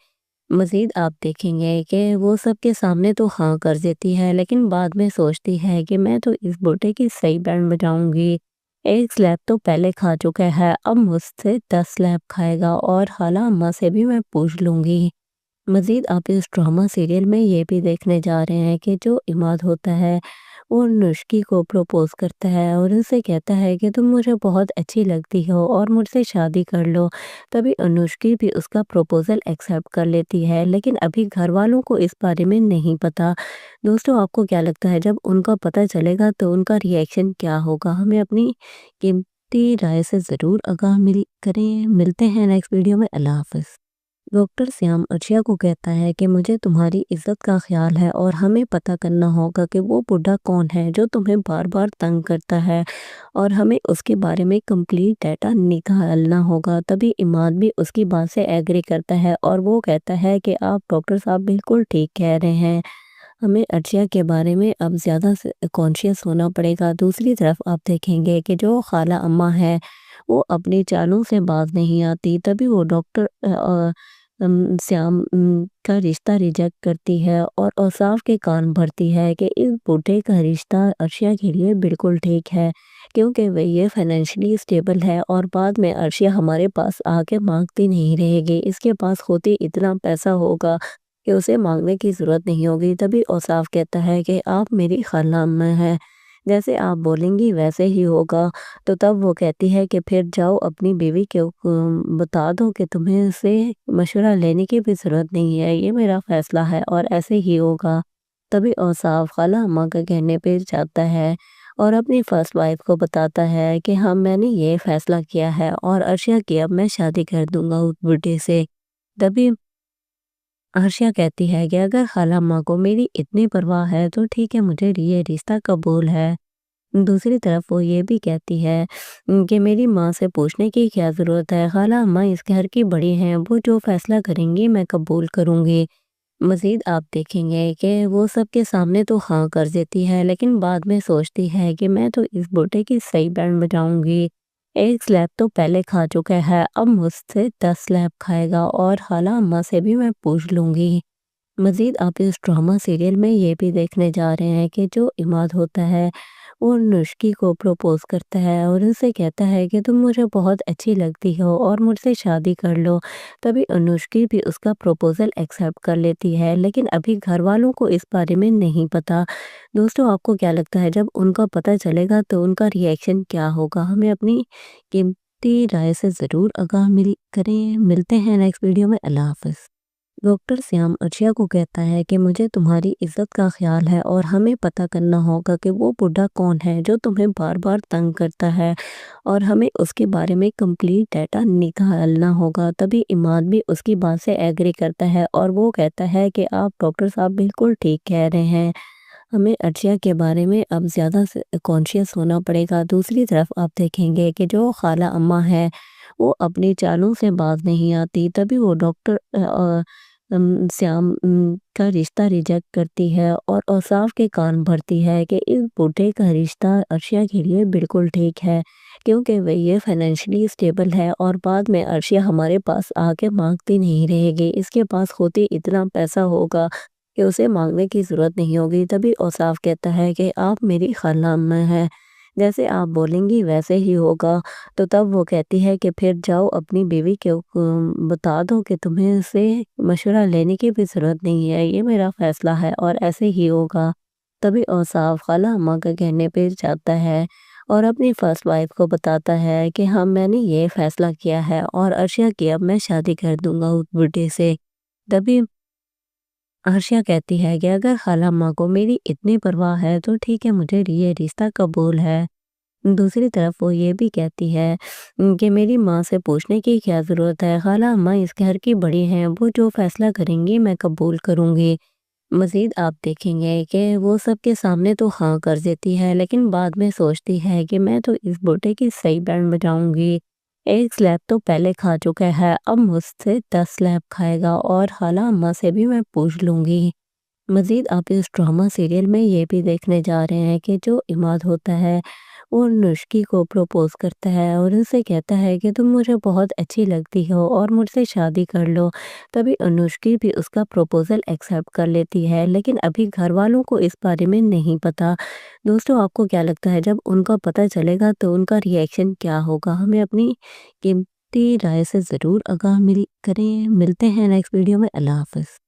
मज़ीद आप देखेंगे कि वो सबके सामने तो हाँ कर देती है, लेकिन बाद में सोचती है कि मैं तो इस बूढ़े की सही बैंड बजाऊंगी। एक स्लैब तो पहले खा चुका है, अब मुझसे 10 स्लैब खाएगा और खाला अम्मा से भी मैं पूछ लूँगी। मज़ीद आप इस ड्रामा सीरियल में ये भी देखने जा रहे हैं कि जो इमाद होता है वो नुश्की को प्रपोज करता है और उनसे कहता है कि तुम मुझे बहुत अच्छी लगती हो और मुझसे शादी कर लो। तभी अनुष्की भी उसका प्रपोजल एक्सेप्ट कर लेती है, लेकिन अभी घर वालों को इस बारे में नहीं पता। दोस्तों, आपको क्या लगता है जब उनका पता चलेगा तो उनका रिएक्शन क्या होगा? हमें अपनी कीमती राय से ज़रूर आगाह करें। मिलते हैं नेक्स्ट वीडियो में। अल्लाह हाफ़िज़। डॉक्टर श्याम अर्शिया को कहता है कि मुझे तुम्हारी इज्जत का ख्याल है और हमें पता करना होगा कि वो बुढ़ा कौन है जो तुम्हें बार बार तंग करता है और हमें उसके बारे में कंप्लीट डाटा निकालना होगा। तभी इमाद भी उसकी बात से एग्री करता है और वो कहता है कि आप डॉक्टर साहब बिल्कुल ठीक कह रहे हैं, हमें अर्शिया के बारे में अब ज़्यादा कॉन्शियस होना पड़ेगा। दूसरी तरफ आप देखेंगे कि जो खाला अम्मा है وہ اپنی چالوں سے باز نہیں آتی۔ تبھی وہ ڈاکٹر سیام کا رشتہ ریجیکٹ کرتی ہے اور اوصاف کے کان بھرتی ہے کہ اس بوڑھے کا رشتہ عرشیہ کے لیے بالکل ٹھیک ہے، کیونکہ وہ یہ فائنینشلی اسٹیبل ہے اور بعد میں عرشیہ ہمارے پاس آ کے مانگتی نہیں رہے گی، اس کے پاس خود ہی اتنا پیسہ ہوگا کہ اسے مانگنے کی ضرورت نہیں ہوگی۔ تبھی اوصاف کہتا ہے کہ آپ میری خالہ اماں ہیں، جیسے آپ بولیں گی ویسے ہی ہوگا۔ تو تب وہ کہتی ہے کہ پھر جاؤ اپنی بیوی کے بتا دو کہ تمہیں اس سے مشورہ لینے کی بھی ضرورت نہیں ہے، یہ میرا فیصلہ ہے اور ایسے ہی ہوگا۔ تبھی اوصاف خالہ اماں کے کہنے پہ جاتا ہے اور اپنی فرسٹ وائف کو بتاتا ہے کہ ہاں میں نے یہ فیصلہ کیا ہے اور عرشیہ کی اب میں شادی کر دوں گا اس بڈھے سے۔ تبھی عرشیہ کہتی ہے کہ اگر خالہ اماں کو میری اتنی پرواہ ہے تو ٹھیک ہے، مجھے یہ رشتہ قبول ہے۔ دوسری طرف وہ یہ بھی کہتی ہے کہ میری ماں سے پوچھنے کی کیا ضرورت ہے، خالہ اماں اس گھر کی بڑی ہیں، وہ جو فیصلہ کریں گی میں قبول کروں گی۔ مزید آپ دیکھیں گے کہ وہ سب کے سامنے تو ہاں کر دیتی ہے، لیکن بعد میں سوچتی ہے کہ میں تو اس بوٹے کی صحیح بینڈ بجاؤں گی، ایک سلیب تو پہلے کھا چکا ہے، اب مجھ سے 10 سلیب کھائے گا اور خالہ اماں سے بھی میں پوچھ لوں گی۔ مزید آپ اس ڈرامہ سیریل میں یہ بھی دیکھنے جا رہے ہیں کہ جو عماد ہوتا ہے وہ نشکی کو پروپوز کرتا ہے اور اسے کہتا ہے کہ تم مجھے بہت اچھی لگتی ہو اور مجھ سے شادی کر لو۔ تبھی انوشکی بھی اس کا پروپوزل ایکسیپٹ کر لیتی ہے، لیکن ابھی گھر والوں کو اس بارے میں نہیں پتا۔ دوستو آپ کو کیا لگتا ہے جب ان کا پتہ چلے گا تو ان کا ریئیکشن کیا ہوگا؟ ہمیں اپنی قیمتی رائے سے ضرور آگاہ کریں۔ ملتے ہیں نیکسٹ ویڈیو میں، اللہ حافظ۔ ڈاکٹر سیام عرشیہ کو کہتا ہے کہ مجھے تمہاری عزت کا خیال ہے اور ہمیں پتہ کرنا ہوگا کہ وہ بوڑھا کون ہے جو تمہیں بار بار تنگ کرتا ہے اور ہمیں اس کے بارے میں کمپلیٹ ڈیٹا نکالنا ہوگا۔ تبھی عماد بھی اس کی بات سے ایگری کرتا ہے اور وہ کہتا ہے کہ آپ ڈاکٹر صاحب بالکل ٹھیک کہہ رہے ہیں، ہمیں عرشیہ کے بارے میں اب زیادہ کانشیس ہونا پڑے گا۔ دوسری طرف آپ دیکھیں گے کہ جو خالہ اماں ہے وہ اپنی چالوں سے باز نہیں آتی۔ تبھی وہ ڈاکٹر سیام کا رشتہ ریجیکٹ کرتی ہے اور اوصاف کے کان بھرتی ہے کہ اس بوڑھے کا رشتہ عرشیہ کے لیے بالکل ٹھیک ہے، کیونکہ وہ یہ فائنینشلی اسٹیبل ہے اور بعد میں عرشیہ ہمارے پاس آ کے مانگتی نہیں رہے گی، اس کے پاس خود ہی اتنا پیسہ ہوگا کہ اسے مانگنے کی ضرورت نہیں ہوگی۔ تبھی اوصاف کہتا ہے کہ آپ میری خالہ اماں ہیں، جیسے آپ بولیں گی ویسے ہی ہوگا۔ تو تب وہ کہتی ہے کہ پھر جاؤ اپنی بیوی کے بتا دو کہ تمہیں اس سے مشورہ لینے کی بھی ضرورت نہیں ہے، یہ میرا فیصلہ ہے اور ایسے ہی ہوگا۔ تبھی اوصاف خالہ اماں کے کہنے پہ جاتا ہے اور اپنی فرسٹ وائف کو بتاتا ہے کہ ہاں میں نے یہ فیصلہ کیا ہے اور عرشیہ کی اب میں شادی کر دوں گا اس بڈھے سے۔ تبھی عرشیہ کہتی ہے کہ اگر خالہ اماں کو میری اتنی پرواہ ہے تو ٹھیک ہے، مجھے یہ رشتہ قبول ہے۔ دوسری طرف وہ یہ بھی کہتی ہے کہ میری ماں سے پوچھنے کی کیا ضرورت ہے، خالہ اماں اس گھر کی بڑی ہیں، وہ جو فیصلہ کریں گی میں قبول کروں گی۔ مزید آپ دیکھیں گے کہ وہ سب کے سامنے تو ہاں کر دیتی ہے، لیکن بعد میں سوچتی ہے کہ میں تو اس بوٹے کی صحیح بینڈ بجاؤں گی، ایک سلیب تو پہلے کھا چکا ہے، اب مجھ سے 10 سلیب کھائے گا اور خالہ اماں سے بھی میں پوچھ لوں گی۔ مزید آپ اس ڈرامہ سیریل میں یہ بھی دیکھنے جا رہے ہیں کہ جو عماد ہوتا ہے وہ نشکی کو پروپوز کرتا ہے اور اسے کہتا ہے کہ تم مجھے بہت اچھی لگتی ہو اور مجھ سے شادی کر لو۔ تبھی انوشکی بھی اس کا پروپوزل ایکسیپٹ کر لیتی ہے، لیکن ابھی گھر والوں کو اس بارے میں نہیں پتا۔ دوستو آپ کو کیا لگتا ہے جب ان کا پتہ چلے گا تو ان کا ریئیکشن کیا ہوگا؟ ہمیں اپنی قیمتی رائے سے ضرور آگاہ کریں۔ ملتے ہیں نیکسٹ ویڈیو میں، اللہ حافظ۔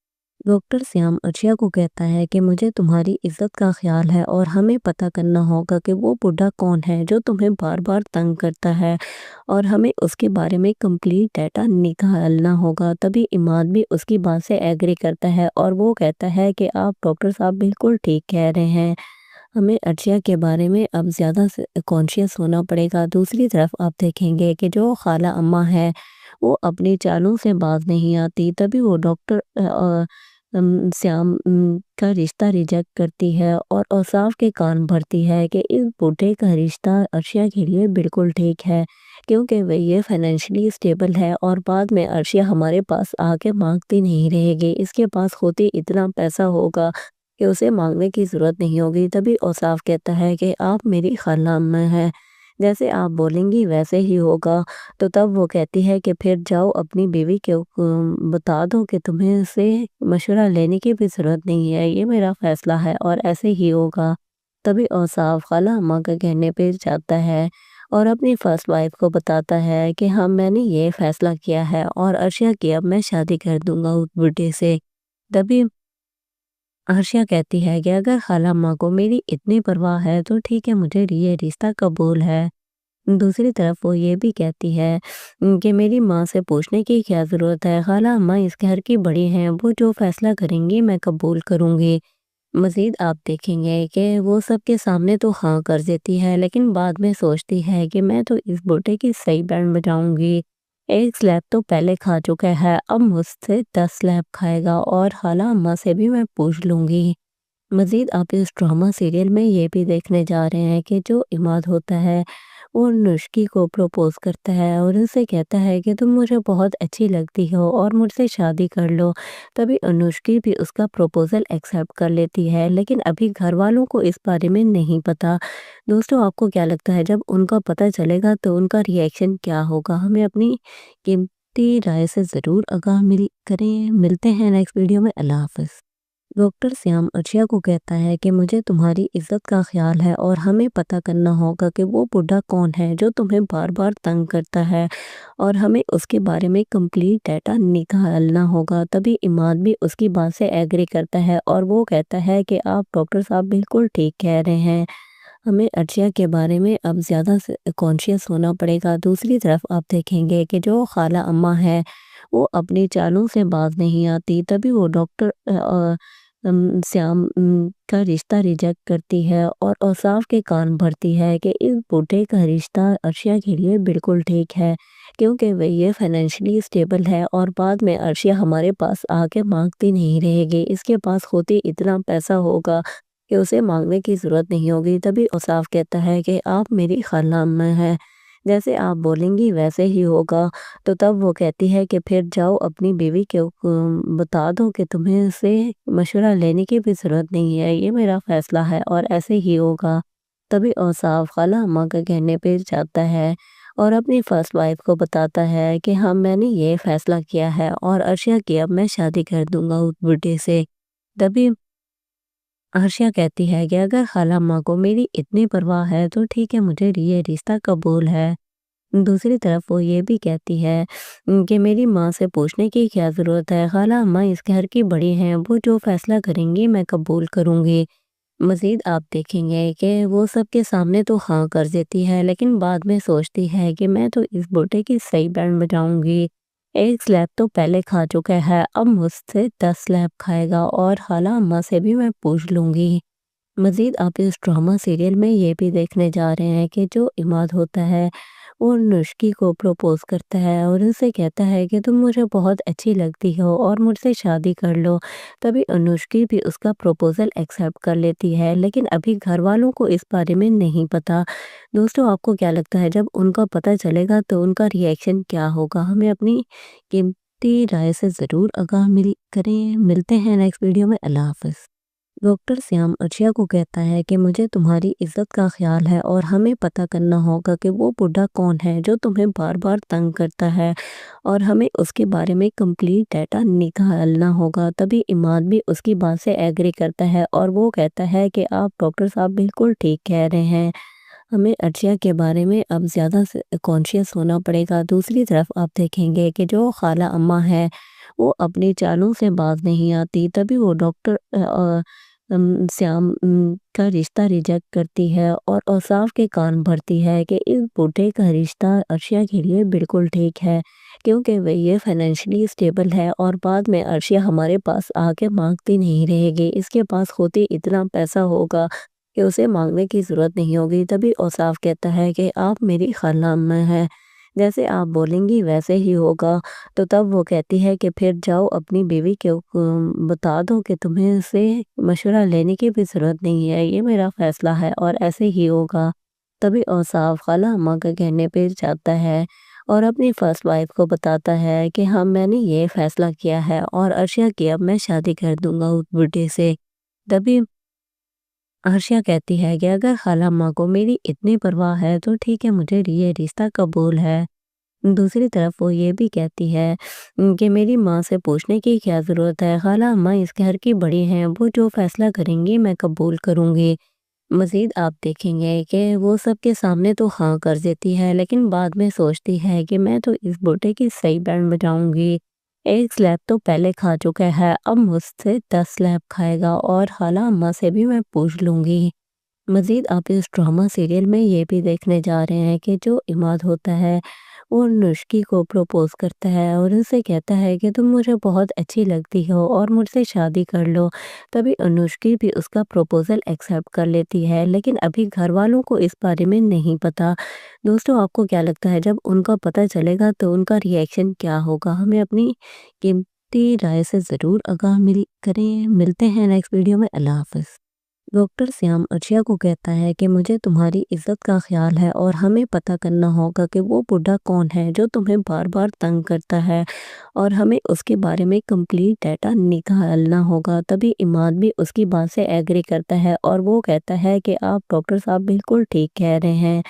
ڈاکٹر سیام عرشیہ کو کہتا ہے کہ مجھے تمہاری عزت کا خیال ہے اور ہمیں پتہ کرنا ہوگا کہ وہ بوڑھا کون ہے جو تمہیں بار بار تنگ کرتا ہے اور ہمیں اس کے بارے میں کمپلیٹ ڈیٹا نکالنا ہوگا۔ تبھی عماد بھی اس کی بات سے ایگری کرتا ہے اور وہ کہتا ہے کہ آپ ڈاکٹر صاحب بالکل ٹھیک کہہ رہے ہیں، ہمیں عرشیہ کے بارے میں اب زیادہ کانشیس ہونا پڑے گا۔ دوسری طرف آپ دیکھیں گے کہ جو خالہ اماں ہے وہ اپنی چالوں سے باز نہیں آتی۔ تبھی وہ ڈاکٹر سیام کا رشتہ ریجیکٹ کرتی ہے اور اوصاف کے کان بھرتی ہے کہ اس بوڑھے کا رشتہ عرشیہ کے لیے بالکل ٹھیک ہے، کیونکہ وہ یہ فائنینشلی اسٹیبل ہے اور بعد میں عرشیہ ہمارے پاس آ کے مانگتی نہیں رہے گی، اس کے پاس خود ہی اتنا پیسہ ہوگا کہ اسے مانگنے کی ضرورت نہیں ہوگی۔ تبھی اوصاف کہتا ہے کہ آپ میری خالہ اماں ہیں، जैसे आप बोलेंगी वैसे ही होगा। तो तब वो कहती है कि फिर जाओ अपनी बीवी को बता दो कि तुम्हें उससे मशवरा लेने की भी ज़रूरत नहीं है, ये मेरा फ़ैसला है और ऐसे ही होगा। तभी औसाफ खाला अम्मा के कहने पे जाता है और अपनी फर्स्ट वाइफ को बताता है कि हाँ मैंने ये फ़ैसला किया है और अर्शिया की अब मैं शादी कर दूंगा उस बुढ़े से। तभी अर्शिया कहती है कि अगर खाला अम्मा को मेरी इतनी परवाह है तो ठीक है, मुझे ये रिश्ता कबूल है। दूसरी तरफ वो ये भी कहती है कि मेरी माँ से पूछने की क्या ज़रूरत है, खाला अम्मा इस घर की बड़ी हैं, वो जो फ़ैसला करेंगी मैं कबूल करूँगी। मज़ीद आप देखेंगे कि वो सबके सामने तो हाँ कर देती है, लेकिन बाद में सोचती है कि मैं तो इस बूटे की सही बैंड बजाऊंगी। एक स्लैब तो पहले खा चुका है, अब मुझसे 10 स्लैब खाएगा और खाला अम्मा से भी मैं पूछ लूँगी। मज़ीद आप इस ड्रामा सीरियल में ये भी देखने जा रहे हैं कि जो इमाद होता है वो नुश्की को प्रपोज करता है और उनसे कहता है कि तुम मुझे बहुत अच्छी लगती हो और मुझसे शादी कर लो। तभी अनुष्की भी उसका प्रपोज़ल एक्सेप्ट कर लेती है, लेकिन अभी घर वालों को इस बारे में नहीं पता। दोस्तों आपको क्या लगता है जब उनका पता चलेगा तो उनका रिएक्शन क्या होगा? हमें अपनी कीमती राय से ज़रूर आगाह करें। मिलते हैं नेक्स्ट वीडियो में। अल्लाह हाफ़िज़। डॉक्टर श्याम अर्शिया को कहता है कि मुझे तुम्हारी इज्जत का ख्याल है और हमें पता करना होगा कि वो बुढ़ा कौन है जो तुम्हें बार बार तंग करता है और हमें उसके बारे में कंप्लीट डाटा निकालना होगा। तभी इमाद भी उसकी बात से एग्री करता है और वो कहता है कि आप डॉक्टर साहब बिल्कुल ठीक कह रहे हैं, हमें अर्शिया के बारे में अब ज़्यादा कॉन्शियस होना पड़ेगा। दूसरी तरफ आप देखेंगे कि जो खाला अम्मा है वो अपनी चालों से बाज नहीं आती। तभी वो डॉक्टर श्याम का रिश्ता रिजेक्ट करती है और औसाफ के कान भरती है कि इस बूढ़े का रिश्ता अर्शिया के लिए बिल्कुल ठीक है, क्योंकि वह ये फाइनेंशियली स्टेबल है और बाद में अर्शिया हमारे पास आके मांगती नहीं रहेगी। इसके पास खुद ही इतना पैसा होगा कि उसे मांगने की ज़रूरत नहीं होगी। तभी औसाफ कहता है कि आप मेरी खाला अम्मा हैं, जैसे आप बोलेंगी वैसे ही होगा। तो तब वो कहती है कि फिर जाओ अपनी बीवी को बता दो कि तुम्हें उससे मशवरा लेने की भी ज़रूरत नहीं है, ये मेरा फ़ैसला है और ऐसे ही होगा। तभी औसाफ खाला अम्मा के कहने पे जाता है और अपनी फर्स्ट वाइफ को बताता है कि हाँ मैंने ये फ़ैसला किया है और अर्शिया की अब मैं शादी कर दूंगा उस बुढ़े से। तभी अर्शिया कहती है कि अगर खाला अम्मा को मेरी इतनी परवाह है तो ठीक है, मुझे ये रिश्ता कबूल है। दूसरी तरफ वो ये भी कहती है कि मेरी माँ से पूछने की क्या ज़रूरत है, खाला अम्मा इस घर की बड़ी हैं, वो जो फ़ैसला करेंगी मैं कबूल करूँगी। मज़ीद आप देखेंगे कि वो सबके सामने तो हाँ कर देती है, लेकिन बाद में सोचती है कि मैं तो इस बूटे की सही बैंड बजाऊंगी। एक स्लैब तो पहले खा चुका है, अब मुझसे 10 स्लैब खाएगा और खाला अम्मा से भी मैं पूछ लूँगी। मज़ीद आप इस ड्रामा सीरियल में ये भी देखने जा रहे हैं कि जो इमाद होता है वो नुश्की को प्रपोज करता है और उनसे कहता है कि तुम मुझे बहुत अच्छी लगती हो और मुझसे शादी कर लो। तभी अनुष्की भी उसका प्रपोज़ल एक्सेप्ट कर लेती है, लेकिन अभी घर वालों को इस बारे में नहीं पता। दोस्तों आपको क्या लगता है जब उनका पता चलेगा तो उनका रिएक्शन क्या होगा? हमें अपनी कीमती राय से ज़रूर आगाह करें। मिलते हैं नेक्स्ट वीडियो में। अल्लाह हाफ़िज़। डॉक्टर श्याम अर्शिया को कहता है कि मुझे तुम्हारी इज्जत का ख्याल है और हमें पता करना होगा कि वो बुढ़ा कौन है जो तुम्हें बार बार तंग करता है और हमें उसके बारे में कंप्लीट डाटा निकालना होगा। तभी इमाद भी उसकी बात से एग्री करता है और वो कहता है कि आप डॉक्टर साहब बिल्कुल ठीक कह रहे हैं, हमें अर्शिया के बारे में अब ज़्यादा कॉन्शियस होना पड़ेगा। दूसरी तरफ आप देखेंगे कि जो खाला अम्मा है वो अपनी चालों से बाज नहीं आती। तभी वो डॉक्टर श्याम का रिश्ता रिजेक्ट करती है और औसाफ के कान भरती है कि इस बूढ़े का रिश्ता अर्शिया के लिए बिल्कुल ठीक है, क्योंकि वह ये फाइनेंशियली स्टेबल है और बाद में अर्शिया हमारे पास आके मांगती नहीं रहेगी। इसके पास खुद ही इतना पैसा होगा कि उसे मांगने की ज़रूरत नहीं होगी। तभी औसाफ कहता है कि आप मेरी खाला अम्मा हैं, जैसे आप बोलेंगी वैसे ही होगा। तो तब वो कहती है कि फिर जाओ अपनी बीवी को बता दो कि तुम्हें उससे मशवरा लेने की भी ज़रूरत नहीं है, ये मेरा फ़ैसला है और ऐसे ही होगा। तभी औसाफ खाला अम्मा के कहने पे जाता है और अपनी फर्स्ट वाइफ को बताता है कि हाँ मैंने ये फ़ैसला किया है और अर्शिया की अब मैं शादी कर दूंगा उस बुढ़े से। तभी अर्शिया कहती है कि अगर खाला अम्मा को मेरी इतनी परवाह है तो ठीक है, मुझे ये रिश्ता कबूल है। दूसरी तरफ वो ये भी कहती है कि मेरी माँ से पूछने की क्या ज़रूरत है, खाला अम्मा इस घर की बड़ी हैं, वो जो फैसला करेंगी मैं कबूल करूँगी। मज़ीद आप देखेंगे कि वो सबके सामने तो हाँ कर देती है, लेकिन बाद में सोचती है कि मैं तो इस बूटे की सही बैंड बजाऊंगी। एक स्लैब तो पहले खा चुका है, अब मुझसे 10 स्लैब खाएगा और खाला अम्मा से भी मैं पूछ लूँगी। मज़ीद आप इस ड्रामा सीरियल में ये भी देखने जा रहे हैं कि जो इमाद होता है वो नुश्की को प्रपोज करता है और उनसे कहता है कि तुम मुझे बहुत अच्छी लगती हो और मुझसे शादी कर लो। तभी अनुष्की भी उसका प्रपोजल एक्सेप्ट कर लेती है, लेकिन अभी घर वालों को इस बारे में नहीं पता। दोस्तों आपको क्या लगता है जब उनका पता चलेगा तो उनका रिएक्शन क्या होगा? हमें अपनी कीमती राय से ज़रूर आगाह करें। मिलते हैं नेक्स्ट वीडियो में। अल्लाह हाफ़िज़। डॉक्टर श्याम अर्शिया को कहता है कि मुझे तुम्हारी इज्जत का ख्याल है और हमें पता करना होगा कि वो बुढ़ा कौन है जो तुम्हें बार बार तंग करता है, और हमें उसके बारे में कंप्लीट डाटा निकालना होगा। तभी इमाद भी उसकी बात से एग्री करता है और वो कहता है कि आप डॉक्टर साहब बिल्कुल ठीक कह रहे हैं,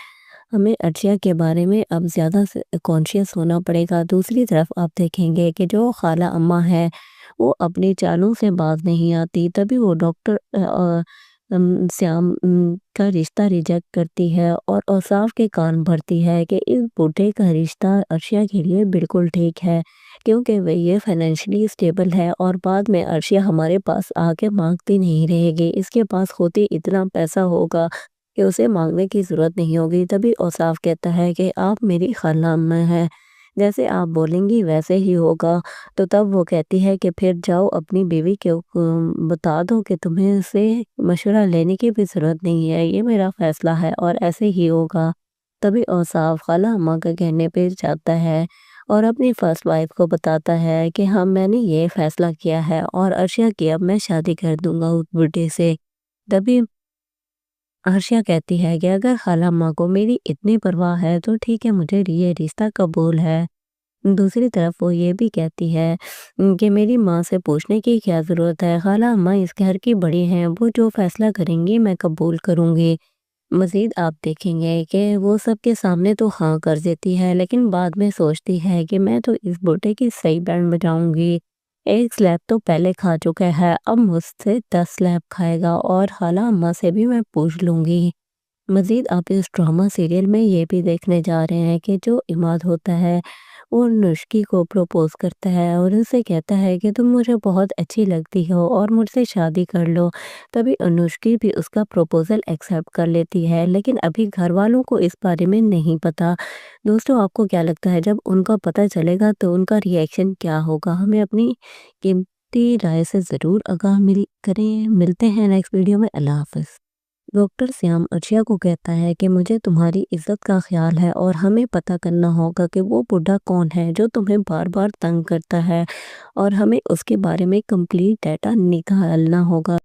हमें अर्शिया के बारे में अब ज़्यादा कॉन्शियस होना पड़ेगा। दूसरी तरफ आप देखेंगे कि जो खाला अम्मा है वो अपनी चालों से बाज नहीं आती। तभी वो डॉक्टर श्याम का रिश्ता रिजेक्ट करती है और औसाफ के कान भरती है कि इस बूढ़े का रिश्ता अर्शिया के लिए बिल्कुल ठीक है, क्योंकि वह ये फाइनेंशियली स्टेबल है और बाद में अर्शिया हमारे पास आके मांगती नहीं रहेगी। इसके पास खुद ही इतना पैसा होगा कि उसे मांगने की ज़रूरत नहीं होगी। तभी औसाफ कहता है कि आप मेरी खाला अम्मा हैं, जैसे आप बोलेंगी वैसे ही होगा। तो तब वो कहती है कि फिर जाओ अपनी बीवी को बता दो कि तुम्हें इससे मशवरा लेने की भी ज़रूरत नहीं है, ये मेरा फ़ैसला है और ऐसे ही होगा। तभी औसाफ खाला अम्मा के कहने पे जाता है और अपनी फर्स्ट वाइफ को बताता है कि हाँ मैंने ये फ़ैसला किया है और अर्शिया की अब मैं शादी कर दूंगा उस बुढ़े से। तभी अर्शिया कहती है कि अगर खाला अम्मा को मेरी इतनी परवाह है तो ठीक है, मुझे ये रिश्ता कबूल है। दूसरी तरफ वो ये भी कहती है कि मेरी माँ से पूछने की क्या ज़रूरत है, खाला अम्मा इस घर की बड़ी हैं, वो जो फैसला करेंगी मैं कबूल करूँगी। मज़ीद आप देखेंगे कि वो सबके सामने तो हाँ कर देती है, लेकिन बाद में सोचती है कि मैं तो इस बूटे की सही बैंड बजाऊंगी। एक स्लैब तो पहले खा चुका है, अब मुझसे 10 स्लैब खाएगा और खाला अम्मा से भी मैं पूछ लूँगी। मज़ीद आप इस ड्रामा सीरियल में ये भी देखने जा रहे हैं कि जो इमाद होता है वो नुश्की को प्रपोज करता है और उनसे कहता है कि तुम मुझे बहुत अच्छी लगती हो और मुझसे शादी कर लो। तभी अनुष्की भी उसका प्रपोजल एक्सेप्ट कर लेती है, लेकिन अभी घर वालों को इस बारे में नहीं पता। दोस्तों आपको क्या लगता है जब उनका पता चलेगा तो उनका रिएक्शन क्या होगा? हमें अपनी कीमती राय से ज़रूर आगाह करें। मिलते हैं नेक्स्ट वीडियो में। अल्लाह हाफ़िज़। डॉक्टर श्याम अर्शिया को कहता है कि मुझे तुम्हारी इज्जत का ख्याल है और हमें पता करना होगा कि वो बुढ़ा कौन है जो तुम्हें बार बार तंग करता है, और हमें उसके बारे में कंप्लीट डाटा निकालना होगा।